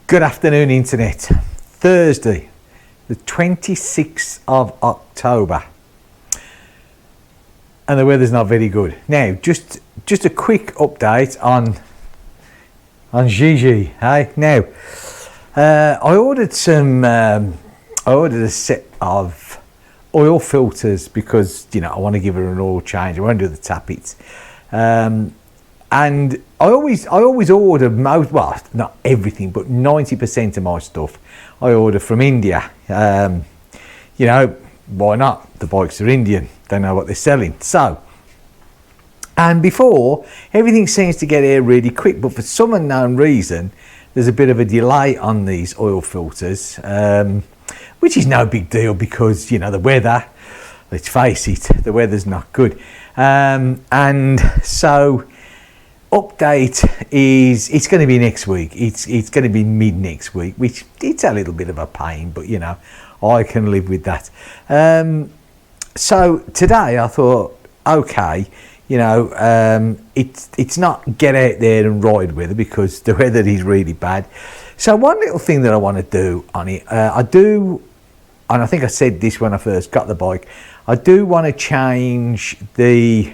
Good afternoon, Internet. Thursday, the 26th of October. And the weather's not very good. Now, just a quick update on Gigi. Hey? Now, I ordered a set of oil filters because, I want to give her an oil change. I won't do the tappets. And I always order most, well, not everything, but 90% of my stuff I order from India. Why not? The bikes are Indian. They know what they're selling. So, and before, everything seems to get here really quick, but for some unknown reason, there's a bit of a delay on these oil filters, which is no big deal because, the weather, let's face it, the weather's not good. And so, update is it's going to be next week. It's going to be mid next week, which it's a little bit of a pain, but I can live with that. So today I thought, okay, it's not get out there and ride weather because the weather is really bad. So one little thing that I want to do on it, and I think I said this when I first got the bike, I do want to change the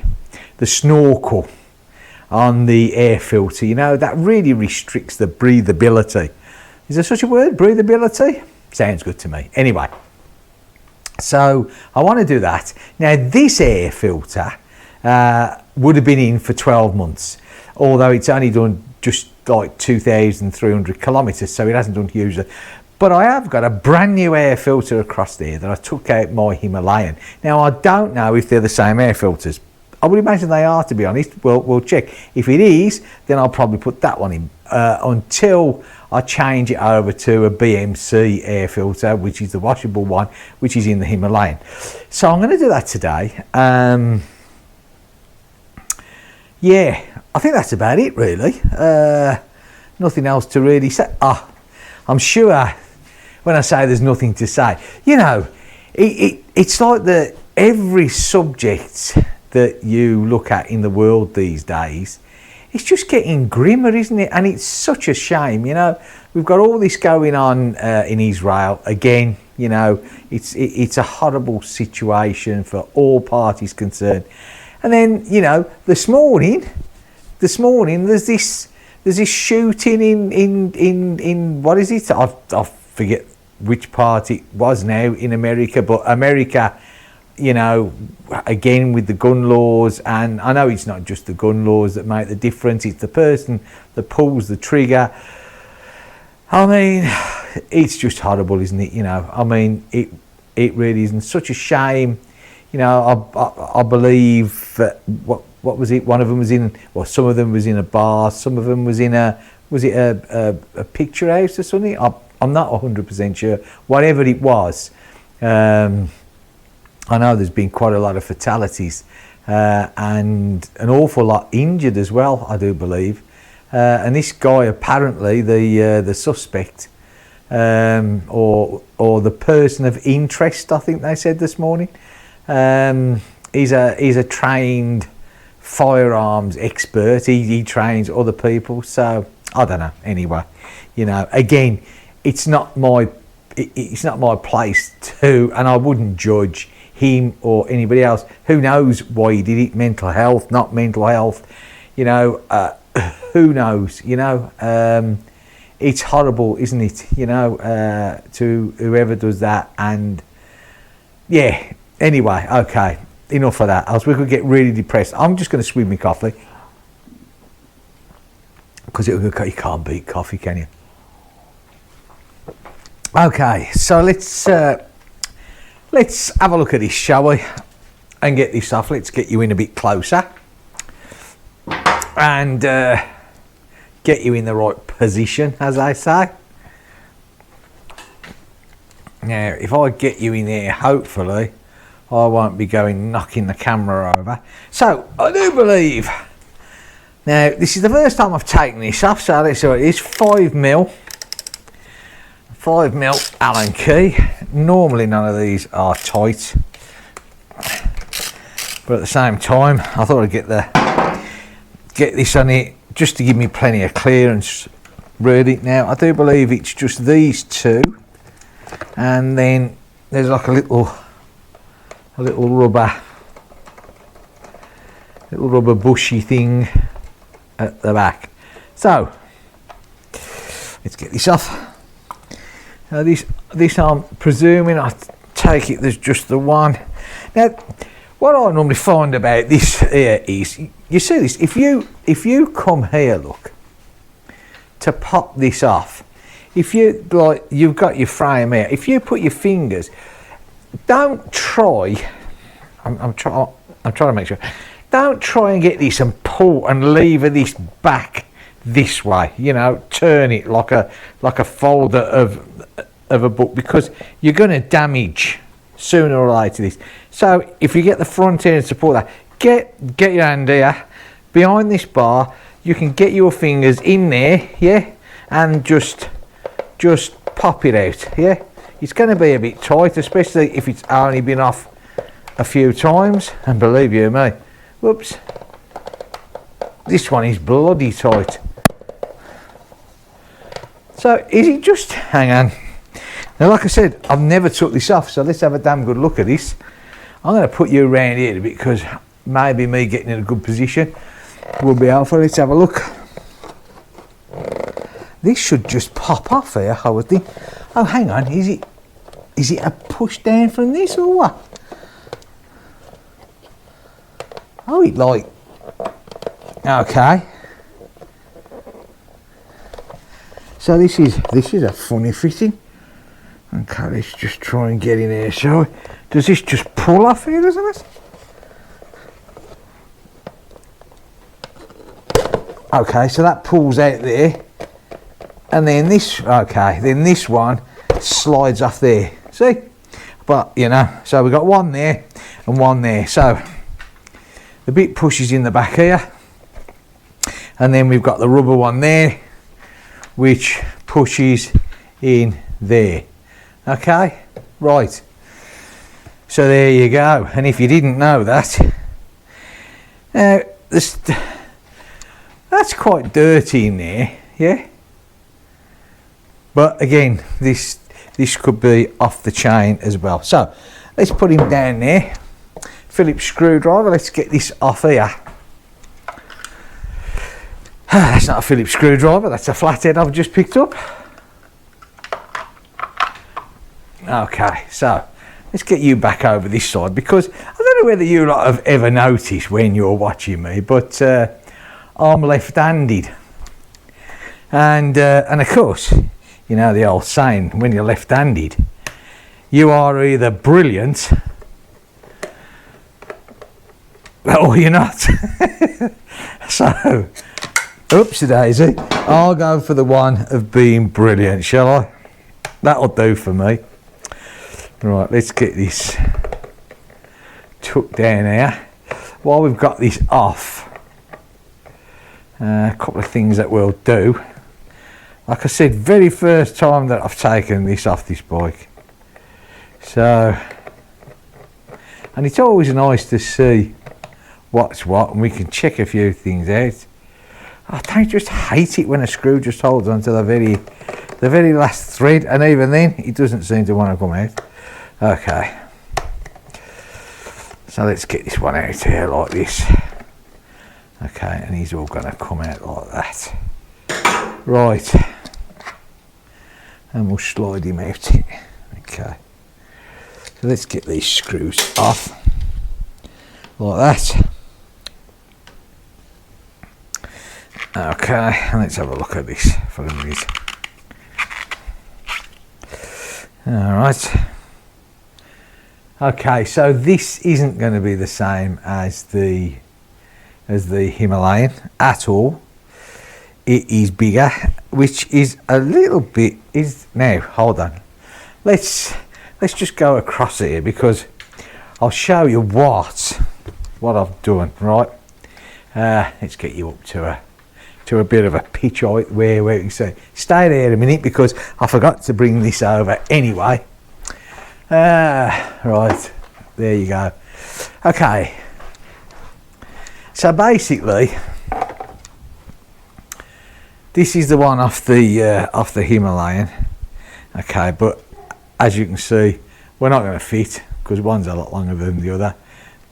snorkel on the air filter. That really restricts the breathability. Is there such a word, breathability? Sounds good to me. Anyway, so I want to do that. Now this air filter would have been in for 12 months, although it's only done just like 2,300 kilometres, so it hasn't done hugely. But I have got a brand new air filter across there that I took out my Himalayan. Now I don't know if they're the same air filters. I would imagine they are, to be honest. We'll check. If it is, then I'll probably put that one in until I change it over to a BMC air filter, which is the washable one, which is in the Himalayan. So I'm going to do that today. Yeah, I think that's about it, really. Nothing else to really say. I'm sure when I say there's nothing to say, it's like every subject that you look at in the world these days, it's just getting grimmer, isn't it? And it's such a shame. We've got all this going on in Israel again. It's a horrible situation for all parties concerned. And then this morning there's this shooting in what is it? I forget which part it was now in America, but America, again with the gun laws, and I know it's not just the gun laws that make the difference, it's the person that pulls the trigger. I mean, it's just horrible, isn't it? It really isn't. Such a shame. I believe what was it? One of them was some of them was in a bar, some of them was in a picture house or something. I'm not 100% sure. Whatever it was, I know there's been quite a lot of fatalities and an awful lot injured as well, I do believe. And this guy, apparently, the suspect or the person of interest, I think they said this morning, he's a trained firearms expert. He trains other people. So I don't know. Anyway, again, it's not my place to, and I wouldn't judge him or anybody else. Who knows why he did it? Mental health, not mental health. Who knows? It's horrible, isn't it? To whoever does that. And yeah. Anyway, okay. Enough of that. Else we could get really depressed. I'm just going to swig my coffee because you can't beat coffee, can you? Okay, so let's have a look at this, shall we? And get this off. Let's get you in a bit closer and get you in the right position, as I say. Now, if I get you in there, hopefully, I won't be knocking the camera over. So, I do believe, now, this is the first time I've taken this off, so let's see what it is. 5mm Allen key. Normally none of these are tight, but at the same time I thought I'd get this on it just to give me plenty of clearance really. Now I do believe it's just these two, and then there's like a little rubber bushy thing at the back. So let's get this off. Now this I'm presuming, I take it there's just the one. Now what I normally find about this here is, you see this, if you come here, look, to pop this off, if you like, you've got your frame here, if you put your fingers, don't try, I'm trying to make sure, don't try and get this and pull and lever this back this way, you know, turn it like a folder of a book, because you're going to damage sooner or later this. So if you get the front end and support that, get your hand here behind this bar, you can get your fingers in there, yeah, and just pop it out, yeah. It's going to be a bit tight, especially if it's only been off a few times, and believe you me, whoops, this one is bloody tight. So is it just, hang on, now like I said, I've never took this off, so let's have a damn good look at this. I'm going to put you around here a bit, because maybe me getting in a good position will be helpful. Let's have a look. This should just pop off here, I would think. Oh, hang on, is it a push down from this or what? Oh, it like, okay. So this is a funny fitting. Okay, let's just try and get in here, shall we? Does this just pull off here, doesn't it? Okay, so that pulls out there, and then this, okay, then this one slides off there. See? But you know, so we've got one there and one there. So the bit pushes in the back here, and then we've got the rubber one there, which pushes in there. Okay, right. So there you go. And if you didn't know that, that's quite dirty in there, yeah. But again, this could be off the chain as well. So let's put him down there. Phillips screwdriver. Let's get this off here. That's not a Phillips screwdriver. That's a flathead I've just picked up. Okay, so let's get you back over this side, because I don't know whether you lot have ever noticed when you're watching me, but I'm left-handed, and of course, you know the old saying, when you're left-handed, you are either brilliant or you're not. So, oopsie daisy, I'll go for the one of being brilliant, shall I? That'll do for me. Right, let's get this tucked down here. While we've got this off, a couple of things that we'll do. Like I said, very first time that I've taken this off this bike. So, and it's always nice to see what's what, and we can check a few things out. I don't just hate it when a screw just holds onto the very last thread, and even then it doesn't seem to want to come out. Okay, so let's get this one out here like this. Okay, and he's all going to come out like that. Right, and we'll slide him out. Okay, so let's get these screws off like that. Okay, and let's have a look at this for a minute. Alright. Okay, so this isn't going to be the same as the Himalayan at all. It is bigger, which is a little bit now hold on. Let's just go across here, because I'll show you what I've done, right? Let's get you up to a bit of a pitch height where you can say, stay there a minute, because I forgot to bring this over anyway. Right, there you go. Okay, so basically This is the one off the Himalayan. Okay, but as you can see, we're not going to fit because one's a lot longer than the other.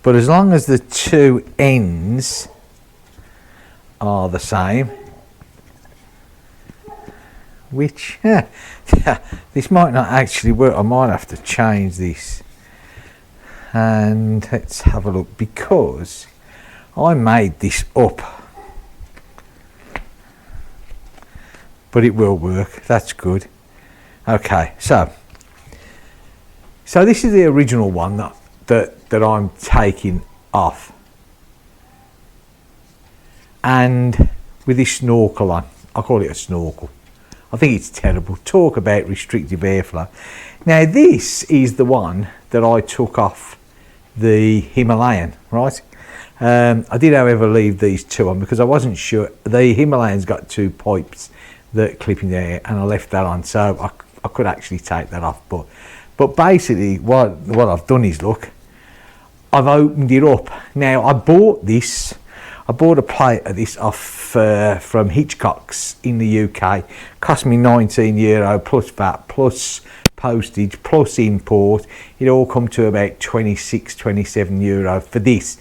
But as long as the two ends are the same, which this might not actually work. I might have to change this. And let's have a look, because I made this up, but it will work. That's good. Okay, so this is the original one that I'm taking off, and with this snorkel on. I call it a snorkel. I think it's terrible. Talk about restrictive airflow. Now this is the one that I took off the Himalayan, right? I did, however, leave these two on because I wasn't sure. The Himalayan's got two pipes that clip in there, and I left that on, so I could actually take that off. But basically, what I've done is, look, I've opened it up. Now I bought this. I bought a plate of this off from Hitchcock's in the UK. Cost me €19 plus VAT plus postage plus import. It all come to about 26, 27 euro for this.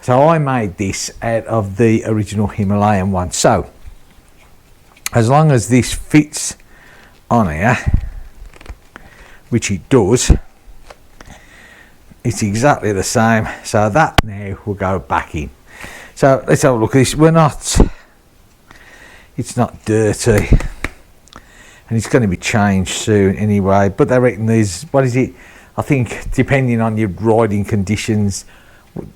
So I made this out of the original Himalayan one. So as long as this fits on here, which it does, it's exactly the same. So that now will go back in. So let's have a look at this. It's not dirty, and it's going to be changed soon anyway. But they reckon there's, what is it? I think depending on your riding conditions,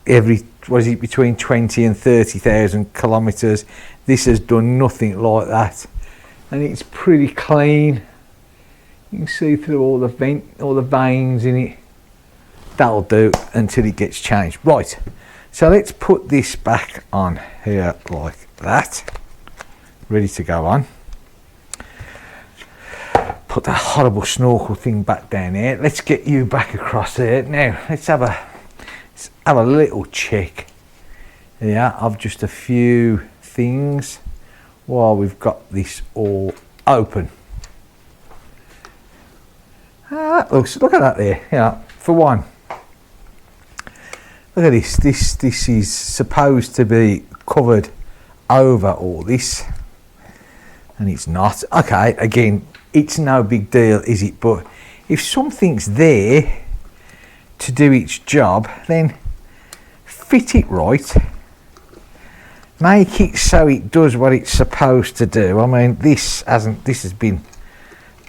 between 20 and 30,000 kilometres. This has done nothing like that, and it's pretty clean. You can see through all the veins in it. That'll do until it gets changed. Right. So let's put this back on here like that, ready to go on. Put that horrible snorkel thing back down here. Let's get you back across here. Now let's have a little check of just a few things while we've got this all open. Look at that there. Yeah, for one. Look at this. This is supposed to be covered over all this, and it's not. Okay, again, it's no big deal, is it? But if something's there to do its job, then fit it right. Make it so it does what it's supposed to do. I mean, this has been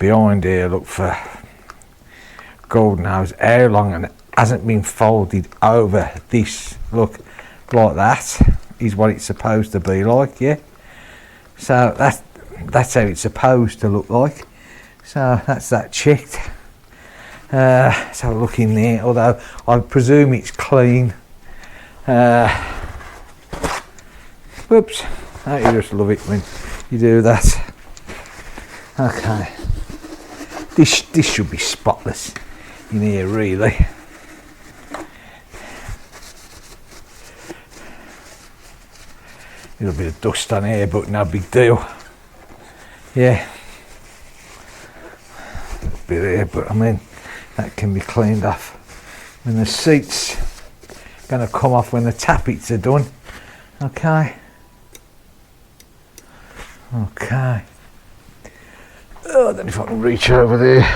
behind here, look, for God knows how long, and hasn't been folded over this, look, like that is what it's supposed to be like. Yeah, so that's how it's supposed to look like. So that's that checked. So look in there, although I presume it's clean. Whoops, don't you just love it when you do that? Okay, this should be spotless in here, really. A little bit of dust on here, but no big deal. Yeah, a little bit here, but I mean, that can be cleaned off. And the seat's going to come off when the tappets are done. Okay. Okay. Oh, I don't know if I can reach over there.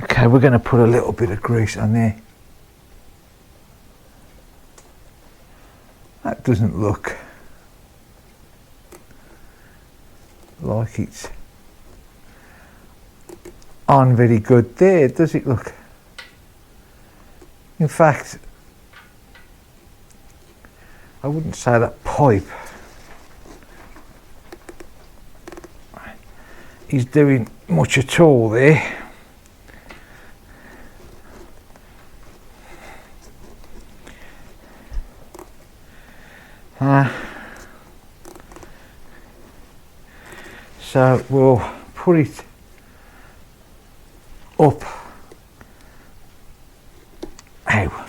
Okay, we're going to put a little bit of grease on there. That doesn't look like it's on very good there, does it? Look. In fact, I wouldn't say that pipe is doing much at all there. So we'll put it up. Ow.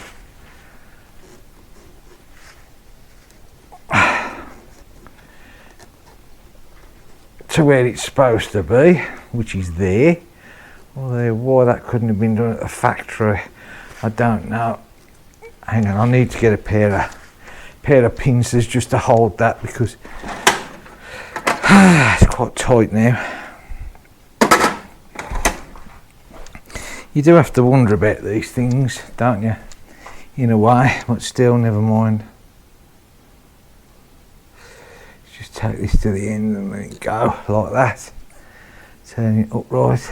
to where it's supposed to be, which is there. Although why that couldn't have been done at the factory, I don't know. Hang on, I need to get a pair of pincers just to hold that, because it's quite tight now. You do have to wonder about these things, don't you? In a way, but still, never mind. Just take this to the end and let it go like that. Turn it upright.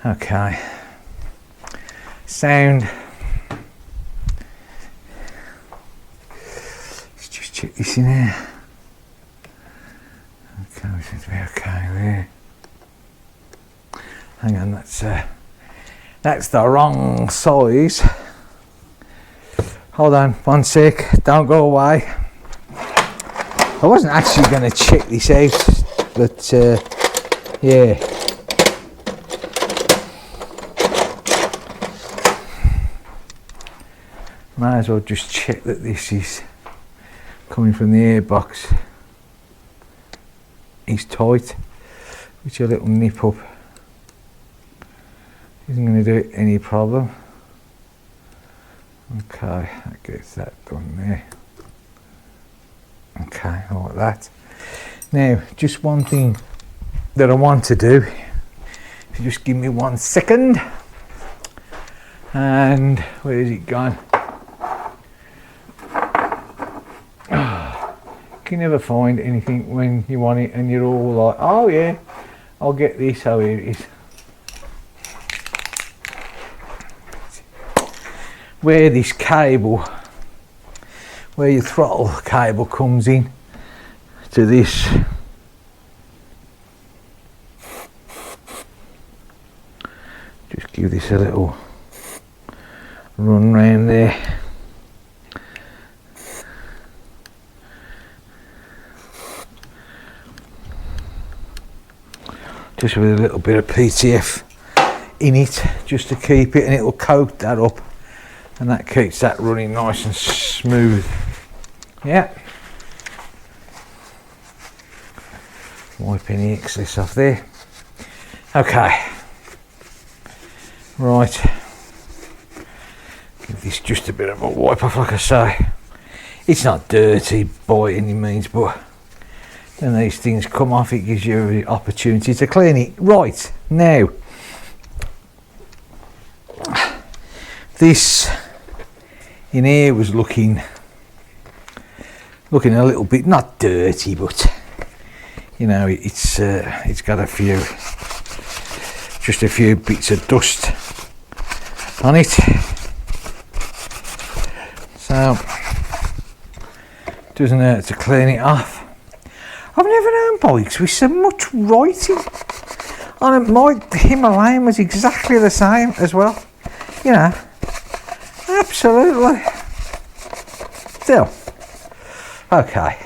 Okay. Sound. Let's just check this in here. Okay, we seem to be okay there. Hang on, that's the wrong size. Hold on, one sec, don't go away. I wasn't actually going to check this out, but yeah. Might as well just check that this is coming from the airbox. It's tight, which a little nip up isn't going to do it any problem. Okay, that gets that done there. Okay, like that. Now, just one thing that I want to do, if you just give me 1 second. And where is it gone? You can never find anything when you want it and you're all like, oh yeah, I'll get this. Oh, here it is. Where this cable, where your throttle cable comes in to this. Just give this a little run round there. Just with a little bit of PTF in it, just to keep it, and it'll coat that up. And that keeps that running nice and smooth. Yeah. Wipe any excess off there. Okay. Right. Give this just a bit of a wipe off, like I say. It's not dirty by any means, but when these things come off, it gives you the opportunity to clean it. Right, now. This in here was looking a little bit, not dirty, but you know, it's got just a few bits of dust on it, so doesn't hurt to clean it off. I've never known bikes with so much writing on it. My Himalayan was exactly the same as well, you know. Absolutely. Still, okay.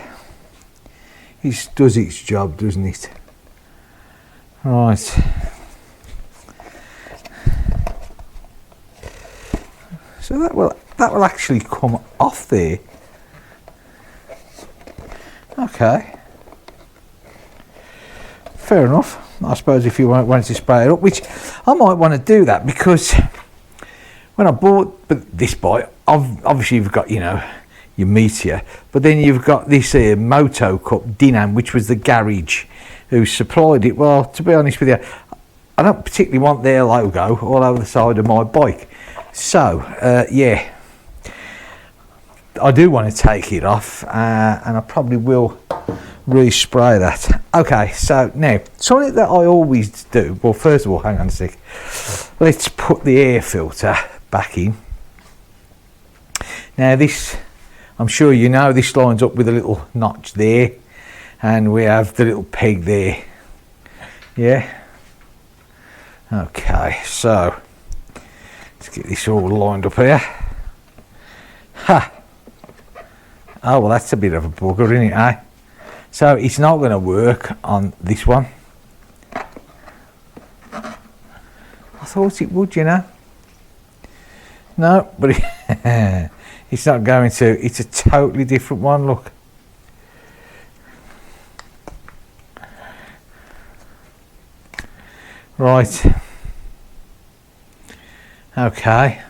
It does its job, doesn't it? Right. So that will actually come off there. Okay. Fair enough. I suppose if you wanted to spray it up, which I might want to do that, because when I bought this bike, obviously you've got, you know, your Meteor, but then you've got this Moto Cup Dinam, which was the garage who supplied it. Well, to be honest with you, I don't particularly want their logo all over the side of my bike. So, yeah, I do want to take it off, and I probably will respray that. Okay, so now, something that I always do, well, first of all, hang on a sec. Let's put the air filter back in. Now this, I'm sure you know, this lines up with a little notch there, and we have the little peg there. Yeah. Okay, so let's get this all lined up here. Ha! Oh, well, that's a bit of a bugger, isn't it, eh? So it's not going to work on this one. I thought it would, you know. No, but it's not going to. It's a totally different one, look. Right. Okay.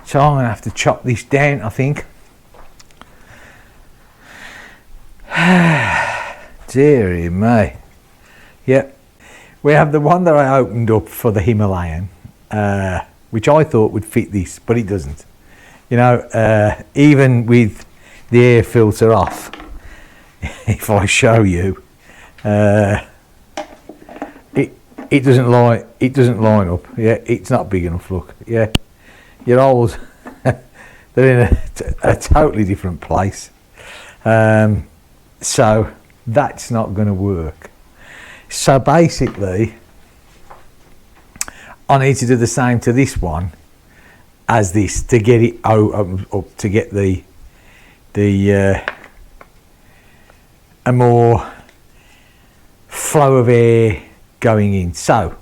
So I'm going to have to chop this down, I think. Dearie me. Yep. We have the one that I opened up for the Himalayan, which I thought would fit this, but it doesn't. You know, even with the air filter off, if I show you, it doesn't line up. Yeah, it's not big enough. Look, yeah, your holes, they're in a totally different place. So that's not going to work. So basically, I need to do the same to this one as this to get it up to get the a more flow of air going in. So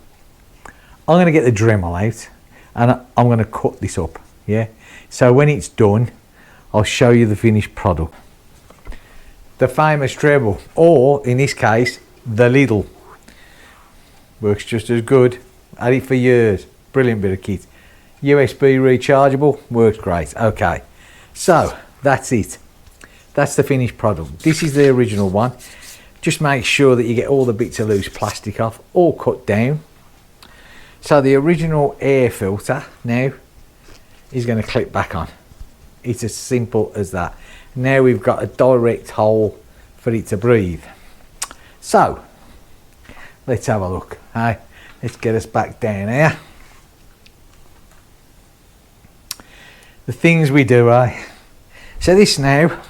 I'm going to get the Dremel out and I'm going to cut this up. Yeah. So when it's done, I'll show you the finished product. The famous Dremel, or in this case, the Lidl. Works just as good. Had it for years. Brilliant bit of kit. USB rechargeable. Works great. Okay. So that's it. That's the finished product. This is the original one. Just make sure that you get all the bits of loose plastic off, all cut down. So the original air filter now is going to clip back on. It's as simple as that. Now we've got a direct hole for it to breathe. So let's have a look. Hey, let's get us back down here. The things we do, so this now,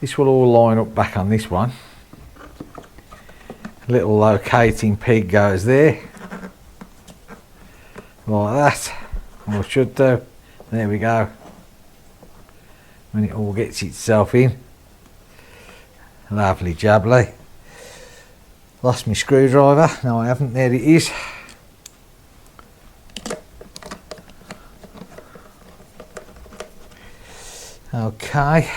this will all line up back on this one. Little locating peg goes there, like that, or should do. There we go. When it all gets itself in, lovely jubbly. Lost my screwdriver. No, I haven't. There it is. Okay.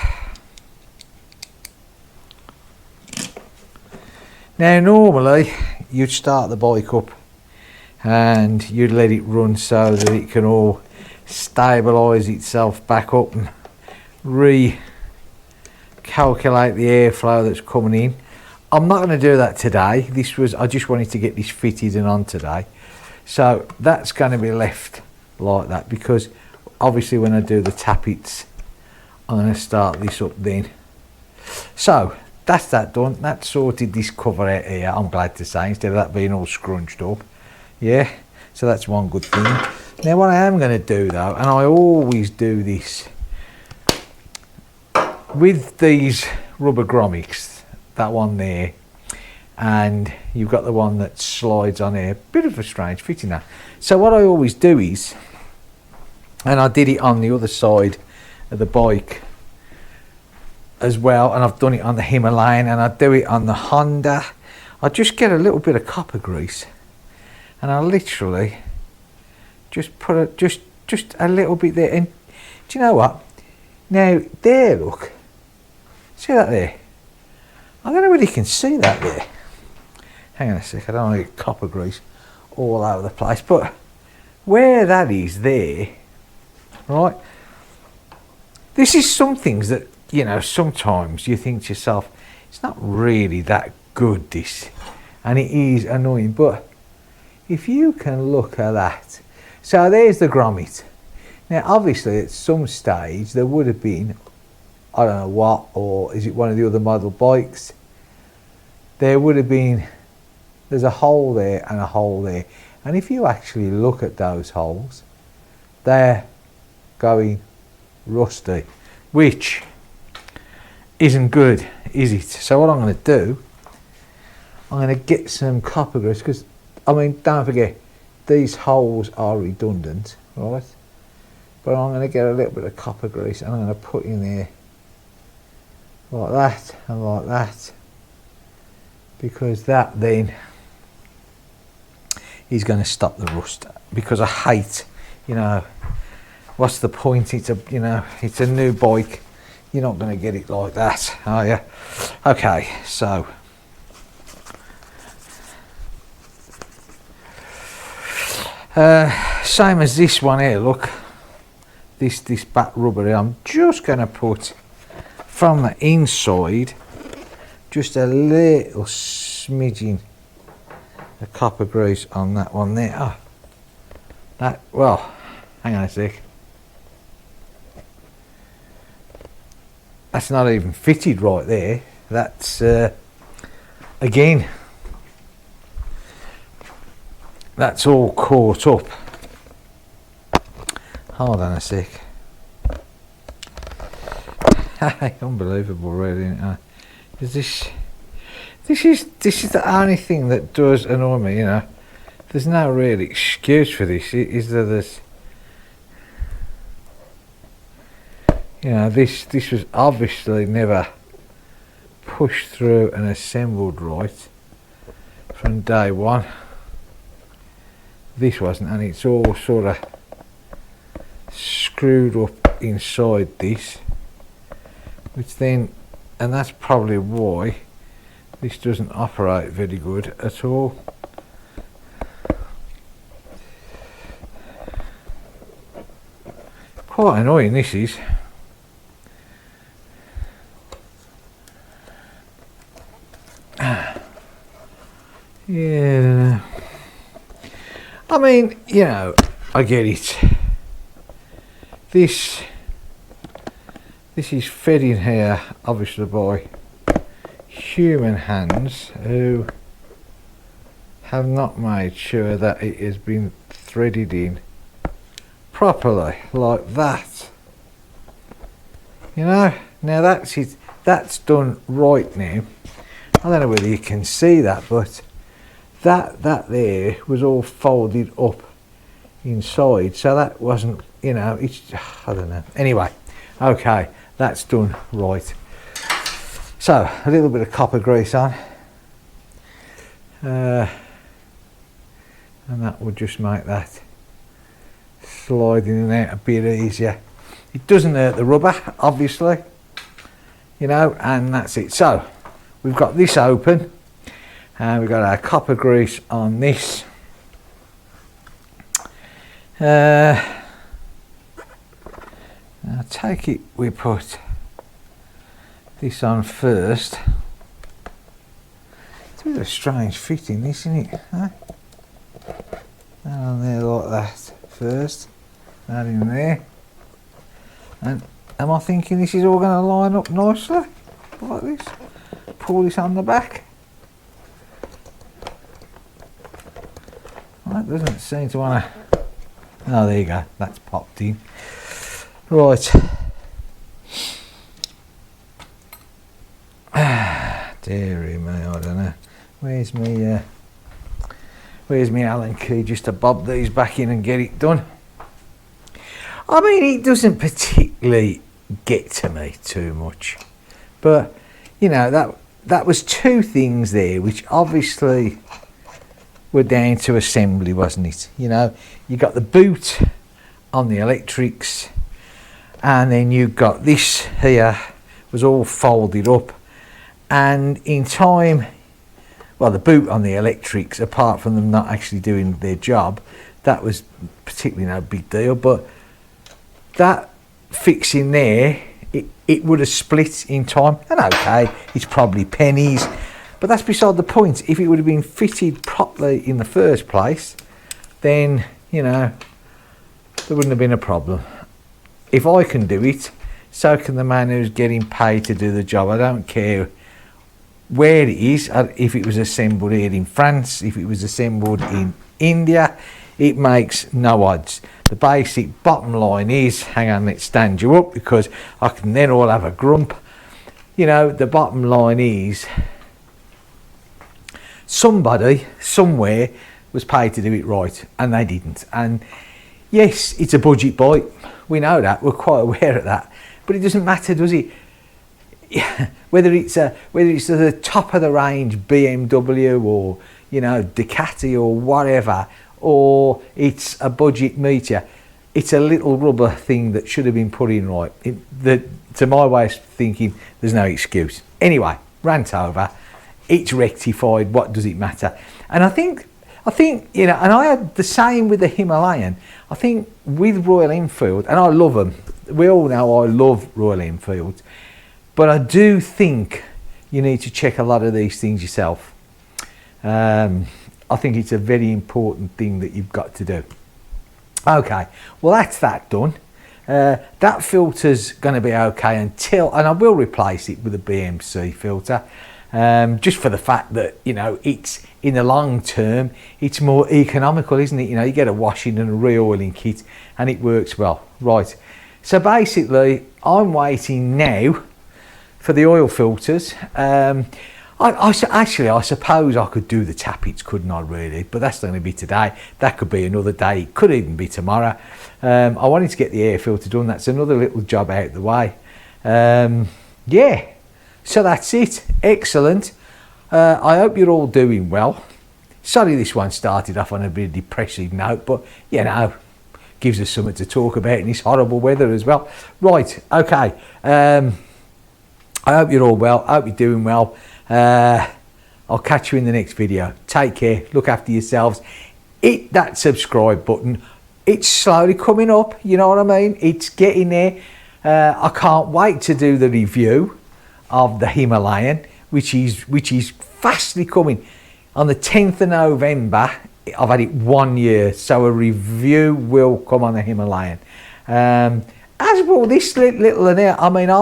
Now normally you'd start the bike up and you'd let it run so that it can all stabilise itself back up and recalculate the airflow that's coming in. I'm not going to do that today. I just wanted to get this fitted and on today. So that's going to be left like that, because obviously when I do the tappets, I'm going to start this up then. So that's that done. That sorted this cover out here, I'm glad to say, instead of that being all scrunched up. Yeah, so that's one good thing. Now what I am going to do though, and I always do this with these rubber grommets, that one there, and you've got the one that slides on here, bit of a strange fitting that. So what I always do is, and I did it on the other side of the bike as well, and I've done it on the Himalayan, and I do it on the Honda. I just get a little bit of copper grease and I literally just put just a little bit there. And do you know what, now there, look, see that there? I don't know whether you can see that there. Hang on a sec, I don't want to get copper grease all over the place, but where that is there, right, this is some things that, you know, sometimes you think to yourself, it's not really that good, this, and it is annoying. But if you can look at that, so there's the grommet. Now obviously at some stage there would have been, I don't know what, or is it one of the other model bikes, there would have been, there's a hole there and a hole there, and if you actually look at those holes, they're going rusty, which isn't good, is it? So what I'm going to do, I'm going to get some copper grease, because I mean, don't forget, these holes are redundant, right? But I'm going to get a little bit of copper grease and I'm going to put in there like that and like that, because that then is going to stop the rust. Because I hate, you know, what's the point? It's a, you know, it's a new bike. You're not going to get it like that, are you? Okay, so Same as this one here, look. This back rubber here, I'm just going to put from the inside just a little smidgen of copper grease on that one there. Oh, that, well, hang on a sec. That's not even fitted right there. That's, again, that's all caught up. Hold on a sec. Unbelievable, really, isn't it? Is this is the only thing that does annoy me, you know. There's no real excuse for this, is there? There's, you know, this was obviously never pushed through and assembled right from day one. This wasn't, and it's all sort of screwed up inside this, which then, and that's probably why this doesn't operate very good at all. Quite annoying, this is. Yeah, I mean, you know, I get it. This is fed in here, obviously, by human hands who have not made sure that it has been threaded in properly, like that. You know, now that's it. That's done right now. I don't know whether you can see that, but that there was all folded up inside, so that wasn't, you know, it's, I don't know. Anyway, okay, that's done right. So a little bit of copper grease on, and that would just make that sliding in and out a bit easier. It doesn't hurt the rubber, obviously, you know, and that's it. So we've got this open, and we've got our copper grease on this. I take it we put this on first. It's a bit of a strange fitting, this, isn't it? Huh? That on there like that first, that in there. And am I thinking this is all going to line up nicely like this? Pull this on the back. That doesn't seem to want to. Oh, there you go. That's popped in. Right. Dearie me, I don't know. Where's me Allen key just to bob these back in and get it done? I mean, it doesn't particularly get to me too much, but you know, that was two things there which obviously were down to assembly, wasn't it? You know, you got the boot on the electrics, and then you got this here was all folded up, and in time, well, the boot on the electrics, apart from them not actually doing their job, that was particularly no big deal, but that fixing there, it would have split in time, and okay, it's probably pennies, but that's beside the point. If it would have been fitted properly in the first place, then, you know, there wouldn't have been a problem. If I can do it, so can the man who's getting paid to do the job. I don't care where it is, if it was assembled here in France, if it was assembled in India, it makes no odds. The basic bottom line is, hang on, let's stand you up because I can then all have a grump. You know, the bottom line is somebody somewhere was paid to do it right, and they didn't. And yes, it's a budget bike, we know that, we're quite aware of that, but it doesn't matter, does it? whether it's the top of the range BMW, or, you know, Ducati or whatever, or it's a budget meteor, it's a little rubber thing that should have been put in right. To my way of thinking, there's no excuse. Anyway, rant over. It's rectified. What does it matter? And I think I think, you know, and I had the same with the Himalayan. I think with Royal Enfield, and I love them. We all know I love Royal Enfield, but I do think you need to check a lot of these things yourself. I think it's a very important thing that you've got to do. Okay, well that's that done. That filter's going to be okay until, and I will replace it with a BMC filter, just for the fact that, you know, it's in the long term, it's more economical, isn't it? You know, you get a washing and a re-oiling kit and it works well. Right, so basically I'm waiting now for the oil filters. Actually, I suppose I could do the tappets, couldn't I, really? But that's going to be today. That could be another day. It could even be tomorrow. I wanted to get the air filter done. That's another little job out of the way. Yeah, so that's it. Excellent. I hope you're all doing well. Sorry this one started off on a bit of depressive note, but, you know, gives us something to talk about in this horrible weather as well. Right, okay. I hope you're all well. I hope you're doing well. I'll catch you in the next video. Take care, look after yourselves, hit that subscribe button. It's slowly coming up, you know what I mean? It's getting there. I can't wait to do the review of the Himalayan, which is fastly coming. On the 10th of November, I've had it 1 year, so a review will come on the Himalayan. As well, this little and there, I mean, I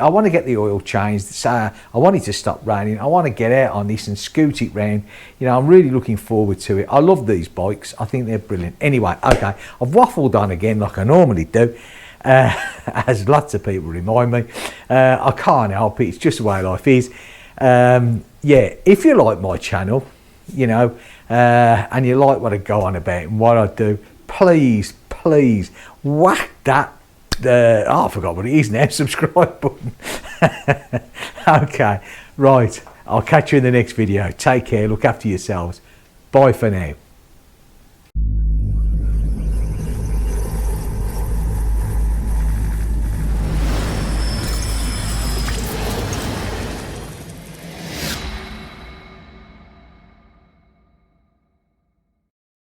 want to get the oil changed. So I want it to stop raining. I want to get out on this and scoot it round. You know, I'm really looking forward to it. I love these bikes. I think they're brilliant. Anyway, okay, I've waffled on again like I normally do, as lots of people remind me. I can't help it. It's just the way life is. Yeah, if you like my channel, you know, and you like what I go on about and what I do, please whack that. I forgot what it is now, subscribe button. Okay, right, I'll catch you in the next video. Take care, look after yourselves. Bye for now.